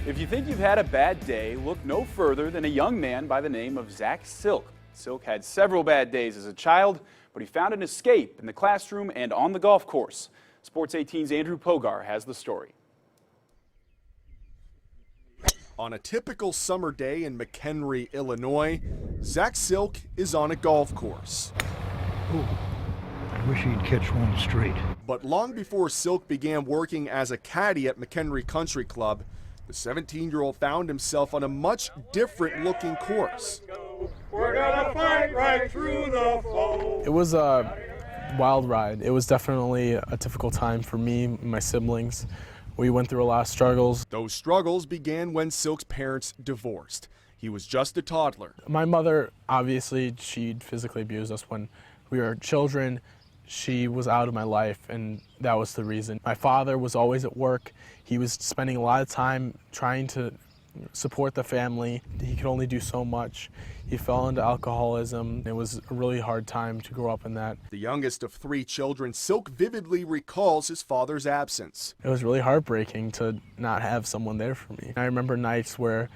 If you think you've had a bad day, look no further than a young man by the name of Zack Sielck. Sielck had several bad days as a child, but he found an escape in the classroom and on the golf course. Sports 18's Andrew Pogar has the story. On a typical summer day in McHenry, Illinois, Zack Sielck is on a golf course. Ooh, I wish he'd catch one straight. But long before Sielck began working as a caddy at McHenry Country Club, the 17-year-old found himself on a much different looking course. We're gonna fight right through the foe. It was a wild ride. It was definitely a difficult time for me and my siblings. We went through a lot of struggles. Those struggles began when Sielck's parents divorced. He was just a toddler. My mother, obviously, she'd physically abused us when we were children. She was out of my life, and that was the reason. My father was always at work. He was spending a lot of time trying to support the family. He could only do so much. He fell into alcoholism. It was a really hard time to grow up in that. The youngest of 3 children, Sielck vividly recalls his father's absence. It was really heartbreaking to not have someone there for me. I remember nights where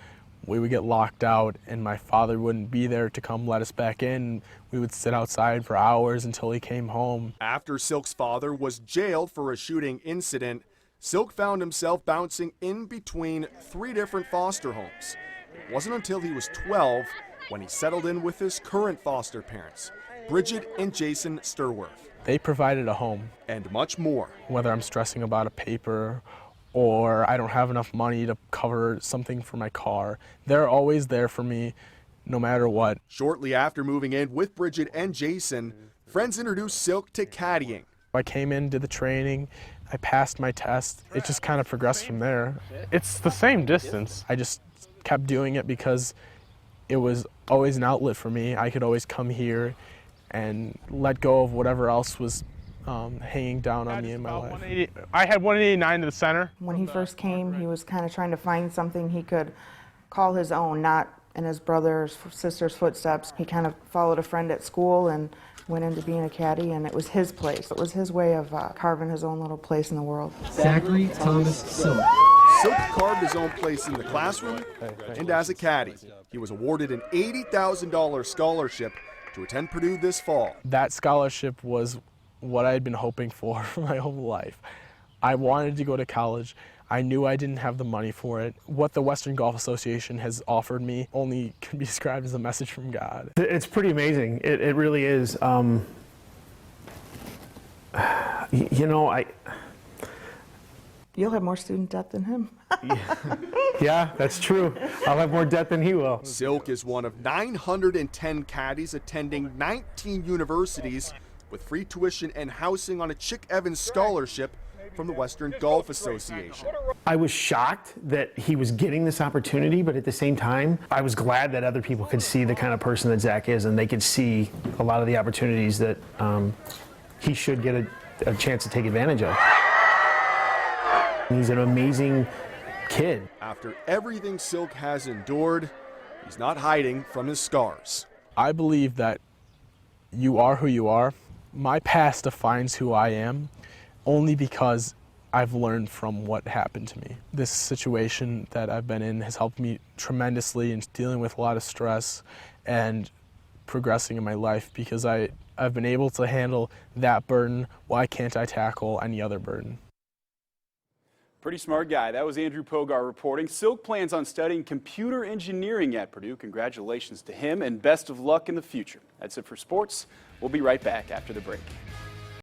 we would get locked out and my father wouldn't be there to come let us back in. We would sit outside for hours until he came home. After Sielck's father was jailed for a shooting incident, Sielck found himself bouncing in between 3 different foster homes. It wasn't until he was 12 when he settled in with his current foster parents, BRIGID and Jason STERWERF. They provided a home. And much more. Whether I'm stressing about a paper or I don't have enough money to cover something for my car, they're always there for me no matter what. Shortly after moving in with BRIGID and Jason, friends introduced Sielck to caddying. I came in, did the training, I passed my test. It just kind of progressed from there. It's the same distance. I just kept doing it because it was always an outlet for me. I could always come here and let go of whatever else was hanging down on me in my life. I had 189 to the center. When he first came, he was kind of trying to find something he could call his own, not in his brother's, sister's footsteps. He kind of followed a friend at school and went into being a caddy, and it was his place. It was his way of carving his own little place in the world. Zachary Thomas Sielck. Sielck carved his own place in the classroom and as a caddy. He was awarded an $80,000 scholarship to attend Purdue this fall. That scholarship was what I had been hoping for my whole life. I wanted to go to college. I knew I didn't have the money for it. What the Western Golf Association has offered me only can be described as a message from God. It's pretty amazing. It really is. You know, You'll have more student debt than him. yeah, that's true. I'll have more debt than he will. Sielck is one of 910 caddies attending 19 universities with free tuition and housing on a Chick Evans scholarship from the Western Golf Association. I was shocked that he was getting this opportunity, but at the same time, I was glad that other people could see the kind of person that Zach is, and they could see a lot of the opportunities that he should get a chance to take advantage of. He's an amazing kid. After everything Sielck has endured, he's not hiding from his scars. I believe that you are who you are. My past defines who I am only because I've learned from what happened to me. This situation that I've been in has helped me tremendously in dealing with a lot of stress and progressing in my life because I've been able to handle that burden. Why can't I tackle any other burden? Pretty smart guy. That was Andrew Pogar reporting. Sielck plans on studying computer engineering at Purdue. Congratulations to him and best of luck in the future. That's it for sports. We'll be right back after the break.